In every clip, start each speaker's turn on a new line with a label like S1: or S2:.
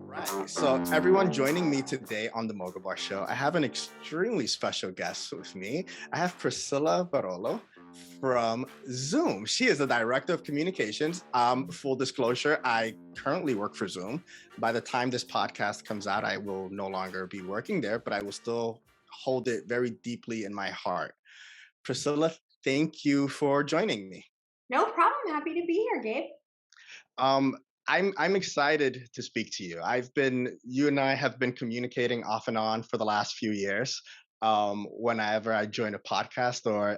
S1: Right. So, everyone joining me today on the Moga Bar Show, I have an extremely special guest with me. I have Priscilla Barolo from Zoom. She is the director of communications. Full disclosure, I currently work for Zoom. By the time this podcast comes out, I will no longer be working there, but I will still hold it very deeply in my heart. Priscilla, thank you for joining me.
S2: No problem. Happy to be here, Gabe.
S1: Um, I'm excited to speak to you. You and I have been communicating off and on for the last few years. Whenever I join a podcast or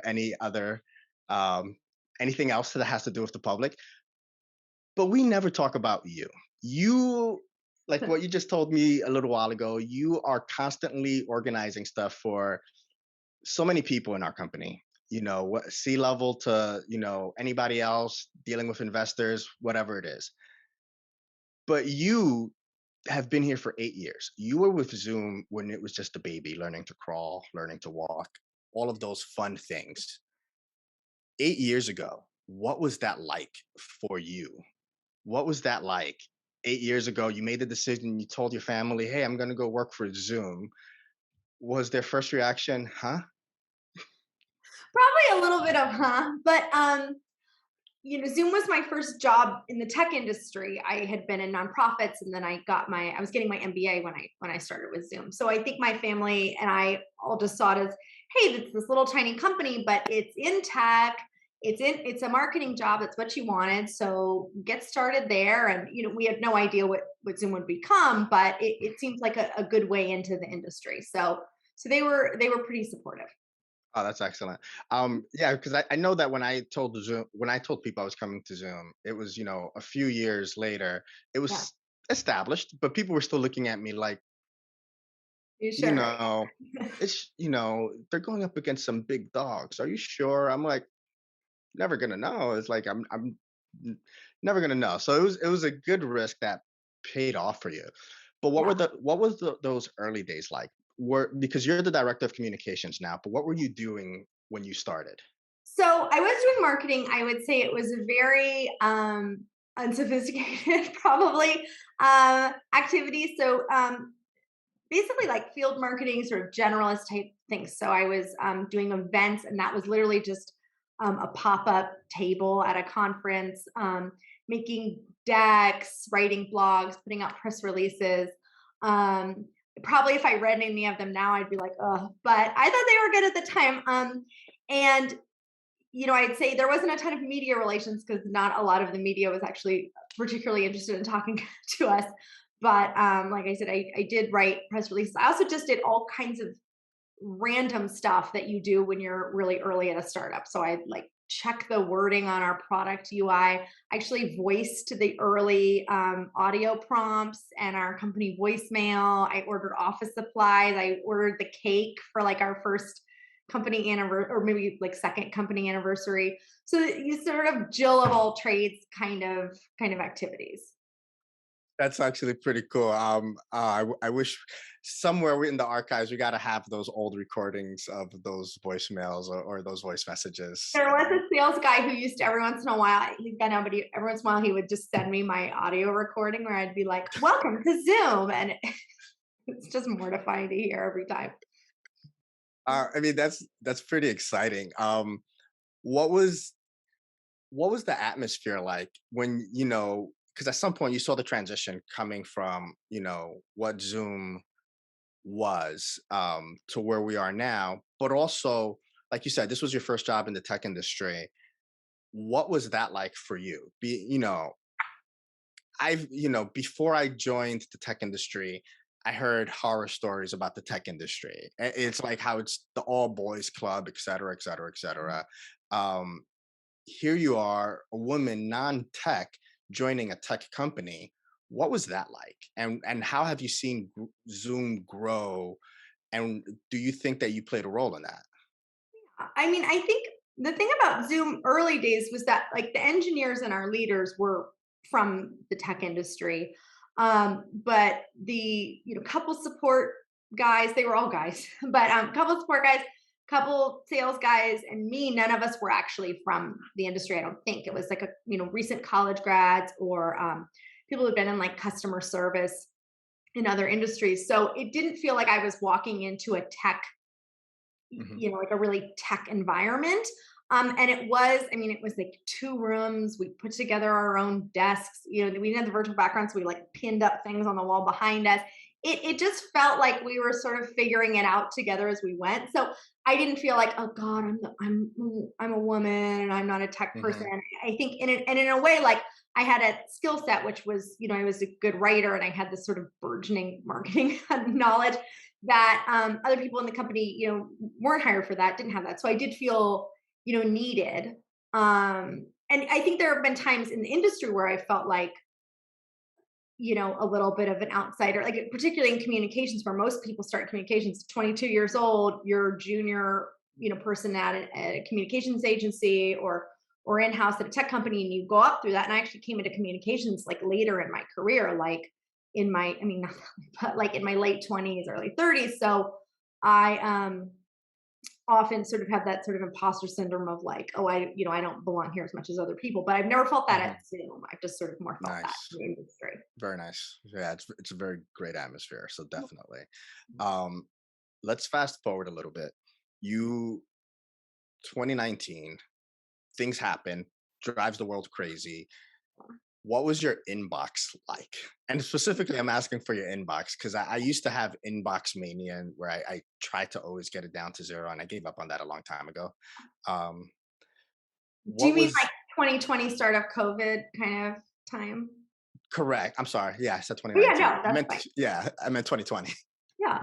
S1: um, anything else that has to do with the public, but we never talk about you. You, like what you just told me a little while ago, you are constantly organizing stuff for so many people in our company. What C-level to anybody else dealing with investors, whatever it is. But you have been here for 8 years. You were with Zoom when it was just a baby, learning to crawl, learning to walk, all of those fun things. 8 years ago, what was that like for you? What was that like? 8 years ago, you made the decision, you told your family, hey, I'm going to go work for Zoom. Was their first reaction, huh?
S2: Probably a little bit of but Zoom was my first job in the tech industry. I had been in nonprofits, and then I was getting my MBA when I started with Zoom. So I think my family and I all just saw it as, hey, it's this little tiny company, but it's in tech. It's a marketing job. That's what you wanted. So get started there. And we had no idea what Zoom would become, but it seems like a good way into the industry. So they were pretty supportive.
S1: Oh, that's excellent. Yeah, because I know that when I told people I was coming to Zoom, it was, a few years later, it
S2: Yeah.
S1: was established, but people were still looking at me like,
S2: You
S1: you
S2: sure?
S1: know, they're going up against some big dogs. Are you sure? I'm like, never gonna know. It's like n- never gonna know. So it was a good risk that paid off for you. But
S2: Yeah.
S1: what was those early days like? Because you're the director of communications now, but what were you doing when you started?
S2: So I was doing marketing. I would say it was a very unsophisticated, probably activity. So basically, like field marketing, sort of generalist type things. So I was doing events, and that was literally just a pop up table at a conference, making decks, writing blogs, putting out press releases. Um, Probably if I read any of them now, I'd be like, oh, but I thought they were good at the time. And I'd say there wasn't a ton of media relations because not a lot of the media was actually particularly interested in talking to us. But like I said, I did write press releases. I also just did all kinds of random stuff that you do when you're really early at a startup. So I like check the wording on our product UI. I actually voiced the early audio prompts and our company voicemail. I ordered office supplies. I ordered the cake for like our first company anniversary, or maybe like second company anniversary. So you sort of Jill of all trades kind of activities.
S1: That's actually pretty cool. I wish somewhere in the archives we got to have those old recordings of those voicemails or those voice messages.
S2: There was a sales guy who used to every once in a while, he's got nobody, every once in a while he would just send me my audio recording where I'd be like, welcome to Zoom. And it's just mortifying to hear every time.
S1: I mean, that's pretty exciting. What was what was the atmosphere like when because at some point you saw the transition coming from what Zoom was to where we are now, but also like you said, this was your first job in the tech industry. What was that like for you? Before I joined the tech industry, I heard horror stories about the tech industry. It's like how it's the all boys club, et cetera, et cetera, et cetera. Um, Here you are, a woman, non-tech, joining a tech company. What was that like? And how have you seen Zoom grow? And do you think that you played a role in that?
S2: I mean, I think the thing about Zoom early days was that like the engineers and our leaders were from the tech industry. But the couple support guys, they were all guys, but couple support guys, couple sales guys and me. None of us were actually from the industry. I don't think it was like a, recent college grads or people who've been in like customer service in other industries. So it didn't feel like I was walking into a tech,
S1: Hmm.
S2: like a really tech environment. And it was, I mean, it was like 2 rooms. We put together our own desks. We didn't have the virtual background, so we like pinned up things on the wall behind us. It just felt like we were sort of figuring it out together as we went. So I didn't feel like, oh God, I'm a woman and I'm not a tech person.
S1: Hmm.
S2: I think and in a way, like I had a skill set, which was, I was a good writer and I had this sort of burgeoning marketing knowledge that other people in the company, weren't hired for that, didn't have that. So I did feel, needed. And I think there have been times in the industry where I felt like, a little bit of an outsider, like particularly in communications, where most people start communications 22 years old, you're a junior, person at a communications agency or in-house at a tech company, and you go up through that. And I actually came into communications like later in my career, like in my, I mean, not, but like in my late 20s, early 30s. So I often sort of have that sort of imposter syndrome of like, oh, I don't belong here as much as other people. But I've never felt that
S1: Hmm.
S2: at Zoom. I've just sort of more felt that
S1: Nice.
S2: in the industry.
S1: Very nice. Yeah, it's a very great atmosphere. So definitely. Um, let's fast forward a little bit. You 2019, things happen, drives the world crazy. What was your inbox like? And specifically, I'm asking for your inbox because I used to have inbox mania where I tried to always get it down to zero, and I gave up on that a long time ago. Um,
S2: Do you
S1: what
S2: mean like
S1: was
S2: 2020 start of COVID kind of time?
S1: correct? I'm sorry. Yeah, I said
S2: Oh, yeah,
S1: 2019.
S2: no,
S1: I
S2: that's
S1: meant
S2: fine.
S1: yeah, I meant 2020.
S2: Yeah.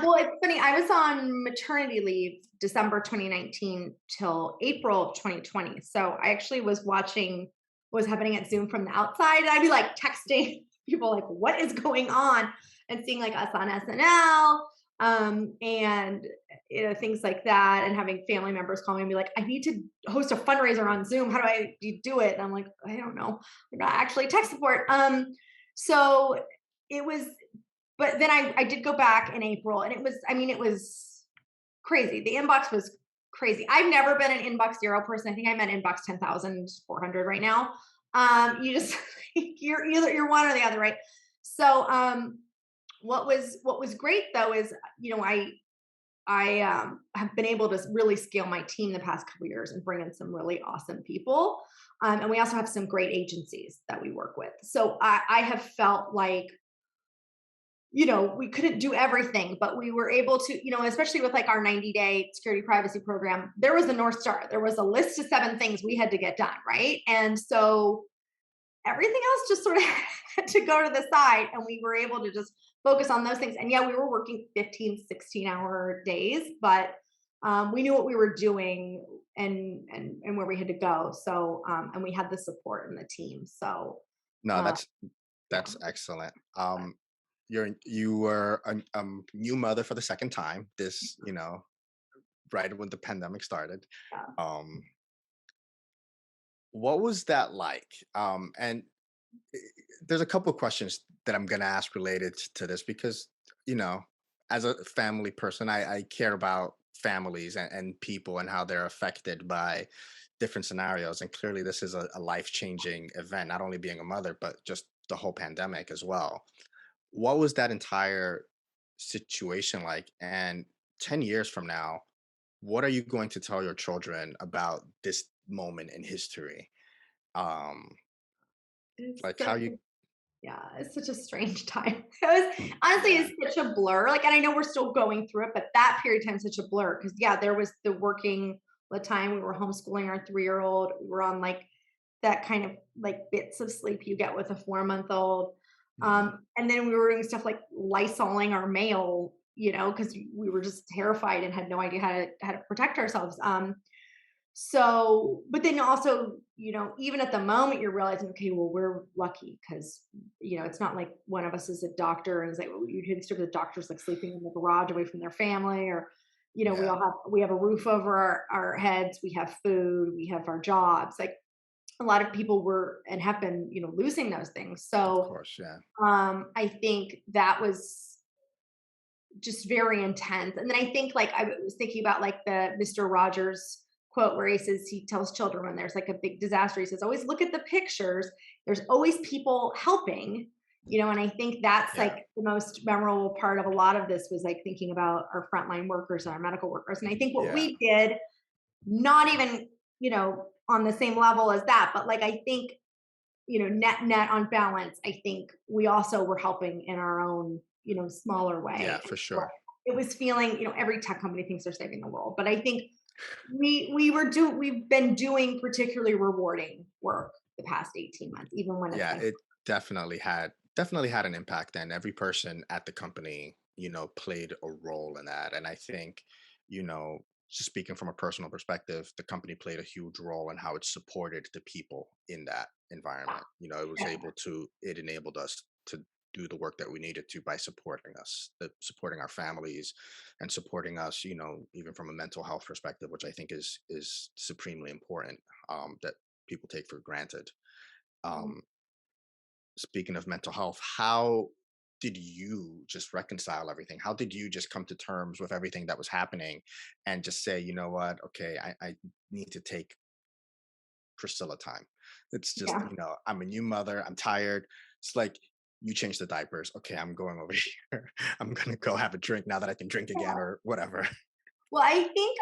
S2: Well, it's funny. I was on maternity leave December 2019 till April of 2020. So I actually was watching what was happening at Zoom from the outside. And I'd be like texting people like, what is going on? And seeing like us on SNL, and things like that, and having family members call me and be like, I need to host a fundraiser on Zoom. How do you do it? And I'm like, I don't know. I'm not actually tech support. So it was, but then I did go back in April and it was, I mean, it was crazy. The inbox was crazy. I've never been an inbox zero person. I think I'm at inbox 10,400 right now. You just, you're one or the other, right? So, what was great though is, I have been able to really scale my team the past couple years and bring in some really awesome people. And we also have some great agencies that we work with. So I have felt like, we couldn't do everything, but we were able to, especially with like our 90-day security privacy program, there was a North Star. There was a list of 7 things we had to get done, right? And so everything else just sort of had to go to the side and we were able to just focus on those things. And yeah, we were working 15, 16-hour days, but we knew what we were doing and where we had to go. So and we had the support in the team. So
S1: No,
S2: uh, yeah.
S1: that's excellent. You were a new mother for the second time. This, right when the pandemic started.
S2: Yeah.
S1: Um, what was that like? And i- there's a couple of questions that I'm gonna ask related to this because, you know, as a family person, I care about families and people and how they're affected by different scenarios. And clearly, this is a life changing event, not only being a mother, but just the whole pandemic as well. What was that entire situation like? And 10 years from now, what are you going to tell your children about this moment in history? Um,
S2: It's
S1: like how
S2: so
S1: you
S2: Yeah, it's such a strange time. It was honestly,
S1: yeah.
S2: it's such a blur. Like, and I know we're still going through it, but that period of time is such a blur because yeah, there was the working the time we were homeschooling our 3-year-old. We were on like that kind of like bits of sleep you get with a 4-month-old.
S1: Mhm.
S2: And then we were doing stuff like lysoling our mail, because we were just terrified and had no idea how to protect ourselves. So, but then also, even at the moment, you're realizing, okay, well, we're lucky because, it's not like one of us is a doctor and is like, well, you hear the story of the doctors like sleeping in the garage away from their family, or, we
S1: Yeah,
S2: all we have a roof over our heads, we have food, we have our jobs. Like a lot of people were and have been, losing those things.
S1: of
S2: So,
S1: course, yeah.
S2: I think that was just very intense. And then I think like I was thinking about like the Mr. Rogers quote where he says he tells children when there's like a big disaster, he says, always look at the pictures. There's always people helping, and I think that's
S1: Yeah.
S2: like the most memorable part of a lot of this was like thinking about our frontline workers and our medical workers. And I think what
S1: Yeah.
S2: we did, not even, on the same level as that, but like I think, net on balance, I think we also were helping in our own, smaller
S1: Yeah,
S2: way. And
S1: for
S2: so
S1: sure.
S2: it was feeling, every tech company thinks they're saving the world, but I think we've been doing particularly rewarding work the past 18 months, even when it's
S1: Yeah,
S2: been.
S1: it definitely had an impact, and every person at the company, played a role in that. And I think, you know, just speaking from a personal perspective, the company played a huge role in how it supported the people in that environment. It enabled us to do the work that we needed to by supporting our families and supporting us, even from a mental health perspective, which I think is supremely important, that people take for granted.
S2: Yeah.
S1: Um, Speaking of mental health, how did you just reconcile everything? How did you just come to terms with everything that was happening and just say, you know what, okay, I need to take Priscilla time. It's just,
S2: Yeah.
S1: I'm a new mother, I'm tired. It's like you change the diapers. Okay, I'm going over here. I'm gonna go have a drink now that I can drink again or whatever.
S2: Well, I think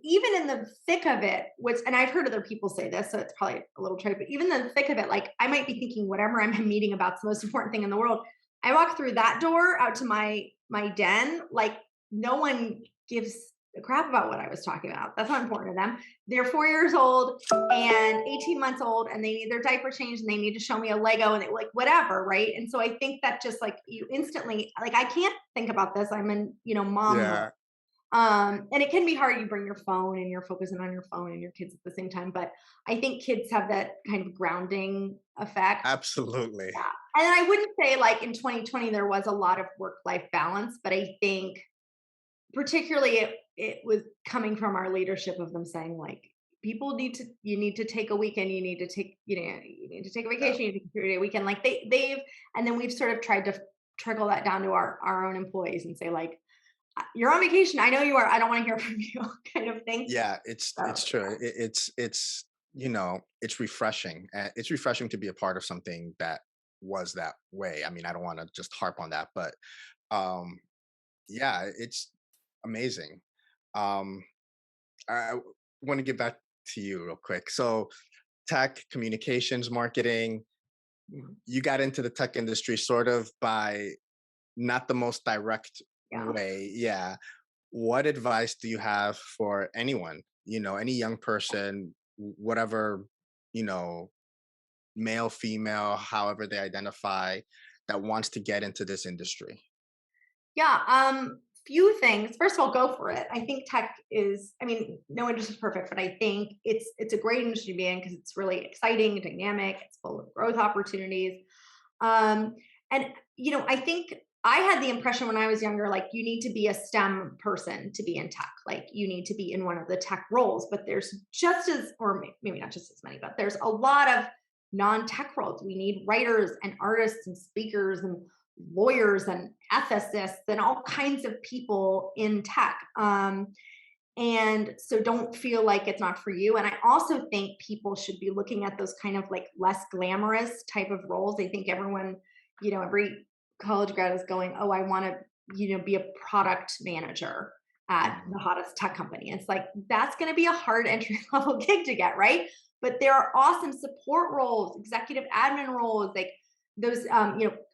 S2: even in the thick of it, which, and I've heard other people say this, so it's probably a little trite, but even in the thick of it, like I might be thinking whatever I'm meeting about's the most important thing in the world. I walk through that door out to my den, like no one gives a crap about what I was talking about. That's not important to them. They're 4 years old and 18 months old, and they need their diaper changed, and they need to show me a Lego, and they like whatever, right? And so I think that just like you instantly, like I can't think about this. I'm in, mom mode.
S1: Yeah,
S2: And it can be hard. You bring your phone and you're focusing on your phone and your kids at the same time. But I think kids have that kind of grounding effect.
S1: absolutely.
S2: Yeah. And I wouldn't say like in 2020 there was a lot of work-life balance, but I think particularly it was coming from our leadership of them saying like people you need to take a weekend, you need to take, you need to take a
S1: Yeah.
S2: vacation, you need to take a weekend. Like they've, and then we've sort of tried to trickle that down to our own employees and say like, you're on vacation. I know you are. I don't want to hear from you, kind of thing.
S1: Yeah, it's
S2: So,
S1: true. It's refreshing. It's refreshing to be a part of something that was that way. I mean, I don't want to just harp on that, but um, yeah, it's amazing. Um, I want to get back to you real quick. So, tech, communications, marketing.
S2: yeah,
S1: You got into the tech industry sort of by not the most direct
S2: yeah,
S1: way. Yeah. What advice do you have for anyone, any young person, whatever, you know, male, female, however they identify, that wants to get into this industry?
S2: yeah. Few things. First of all, go for it. I think tech is. I mean, no industry is perfect, but I think it's a great industry to be in because it's really exciting, dynamic. It's full of growth opportunities. Um, and I think I had the impression when I was younger, like you need to be a STEM person to be in tech. Like you need to be in one of the tech roles, but there's just as, or maybe not just as many, but there's a lot of non-tech roles. We need writers and artists and speakers and lawyers and ethicists and all kinds of people in tech. And so don't feel like it's not for you. And I also think people should be looking at those kind of like less glamorous type of roles. I think everyone, every college grad is going, oh, I want to, be a product manager at
S1: Mhm.
S2: the hottest tech company. And it's like, that's going to be a hard entry level gig to get, right? But there are awesome support roles, executive admin roles, like those,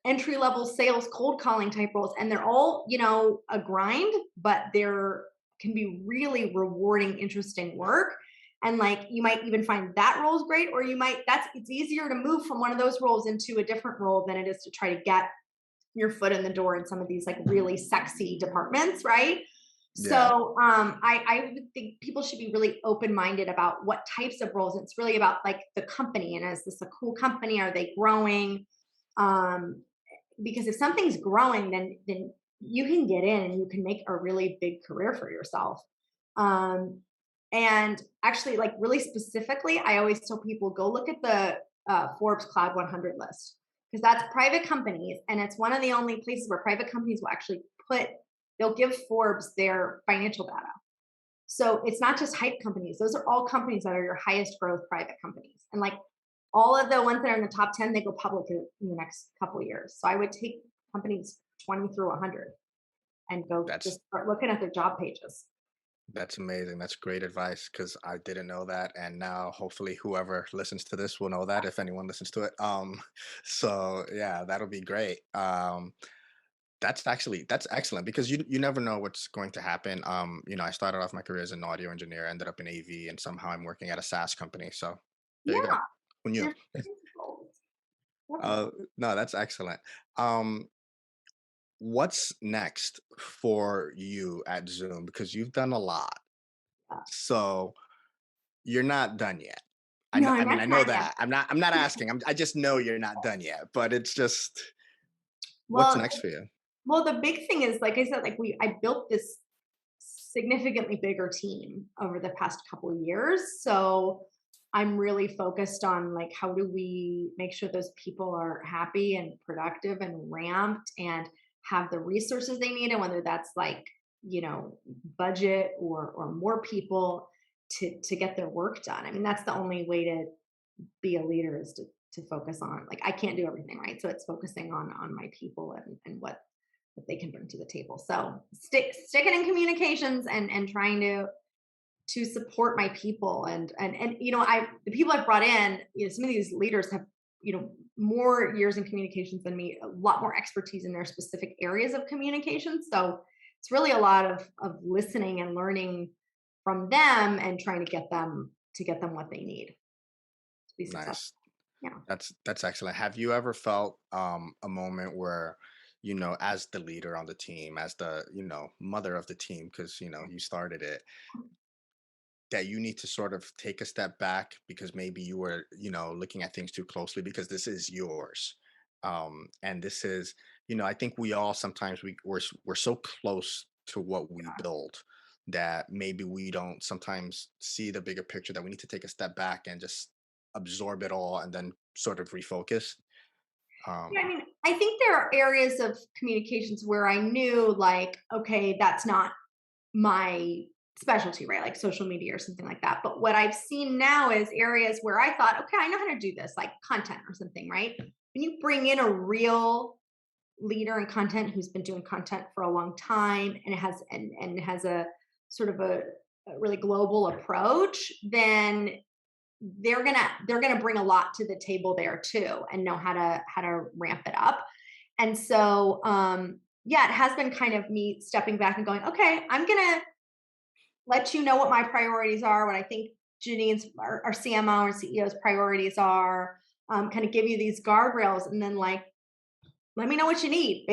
S2: entry level sales, cold calling type roles. And they're all, a grind, but they're can be really rewarding, interesting work. And like you might even find that role is great, or it's easier to move from one of those roles into a different role than it is to try to get your foot in the door in some of these like really sexy departments, right?
S1: Yeah.
S2: So I would think people should be really open-minded about what types of roles. It's really about like the company and is this a cool company? Are they growing? Um, because if something's growing, then you can get in and you can make a really big career for yourself. Um, and actually, like really specifically, I always tell people go look at the Forbes Cloud 100 list because that's private companies, and it's one of the only places where private companies will actually they'll give Forbes their financial data. So it's not just hype companies; those are all companies that are your highest growth private companies, and like all of the ones that are in the top 10, they go public in the next couple of years. So I would take companies 20 through 100 and go
S1: That's
S2: just start looking at their job pages.
S1: that's amazing. That's great advice because I didn't know that, and now hopefully whoever listens to this will know that if anyone listens to it. So yeah, that'll be great. That's excellent because you never know what's going to happen. I started off my career as an audio engineer, ended up in AV, and somehow I'm working at a SaaS company. So there you go.
S2: Yeah,
S1: Who knew?
S2: there's principles.
S1: Uh,
S2: Definitely.
S1: no, that's excellent. Um, what's next for you at Zoom? Because you've done a lot.
S2: Yeah.
S1: So you're not done yet. I
S2: No,
S1: know. I
S2: I'm
S1: mean,
S2: not
S1: I know
S2: done yet.
S1: that. I'm not asking. I just know you're not done yet. But it's just what's
S2: Well,
S1: next for you?
S2: well, the big thing is, like I said, like I built this significantly bigger team over the past couple of years. So I'm really focused on like how do we make sure those people are happy and productive and ramped and have the resources they need, and whether that's like, budget or more people to get their work done. I mean, that's the only way to be a leader is to focus on, like, I can't do everything, right? So it's focusing on my people and what they can bring to the table. So sticking in communications and trying to support my people and I the people I've brought in, some of these leaders have, more years in communications than me, a lot more expertise in their specific areas of communication. So it's really a lot of listening and learning from them and trying to get them what they need to be successful.
S1: Nice.
S2: Yeah.
S1: That's excellent. Have you ever felt a moment where, as the leader on the team, as the, mother of the team, because you started it, that you need to sort of take a step back because maybe you were, looking at things too closely because this is yours. And this is, I think we all sometimes we're so close to what we build that maybe we don't sometimes see the bigger picture, that we need to take a step back and just absorb it all and then sort of refocus.
S2: Yeah, I
S1: Um,
S2: mean, I think there are areas of communications where I knew, like, okay, that's not my specialty, right? Like social media or something like that. But what I've seen now is areas where I thought, okay, I know how to do this, like content or something, right? When you bring in a real leader in content who's been doing content for a long time and has a sort of a really global approach, then they're gonna bring a lot to the table there too and know how to ramp it up. And so yeah, it has been kind of me stepping back and going, okay, I'm gonna let you know what my priorities are, what I think Janine's, our CMO or CEO's priorities are, kind of give you these guardrails, and then like let me know what you need,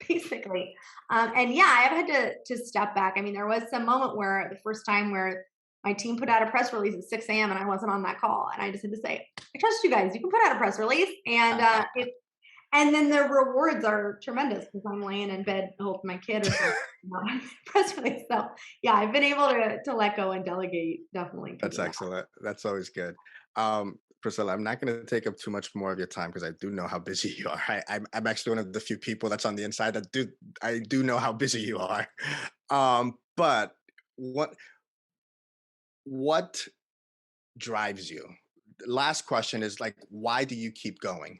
S2: basically. And yeah, I have had to step back. I mean, there was some moment where the first time where my team put out a press release at 6 a.m. and I wasn't on that call, and I just had to say, I trust you guys. You can put out a press release, and and then the rewards are tremendous because I'm laying in bed holding my kid or something. Press release. So yeah, I've been able to let go and delegate definitely because
S1: that's
S2: of that.
S1: excellent. That's always good. Priscilla, I'm not going to take up too much more of your time because I do know how busy you are. I'm actually one of the few people that's on the inside that I do know how busy you are. But what drives you? The last question is like, why do you keep going?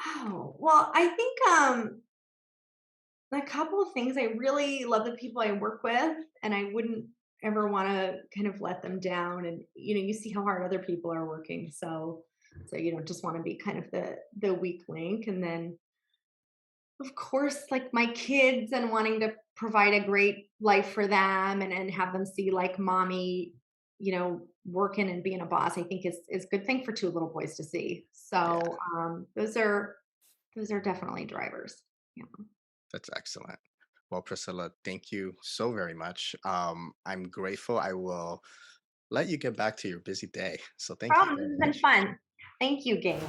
S2: Oh, well, I think a couple of things. I really love the people I work with, and I wouldn't ever want to kind of let them down. And you see how hard other people are working, so you don't just want to be kind of the weak link. And then, of course, like my kids and wanting to provide a great life for them and have them see like mommy, working and being a boss. I think is a good thing for two little boys to see. So
S1: Yeah,
S2: those are definitely drivers. Yeah.
S1: that's excellent. Well, Priscilla, thank you so very much. I'm grateful. I will let you get back to your busy day. So thank you
S2: Problem. This
S1: very
S2: has been
S1: much.
S2: fun. Thank you, Gabe.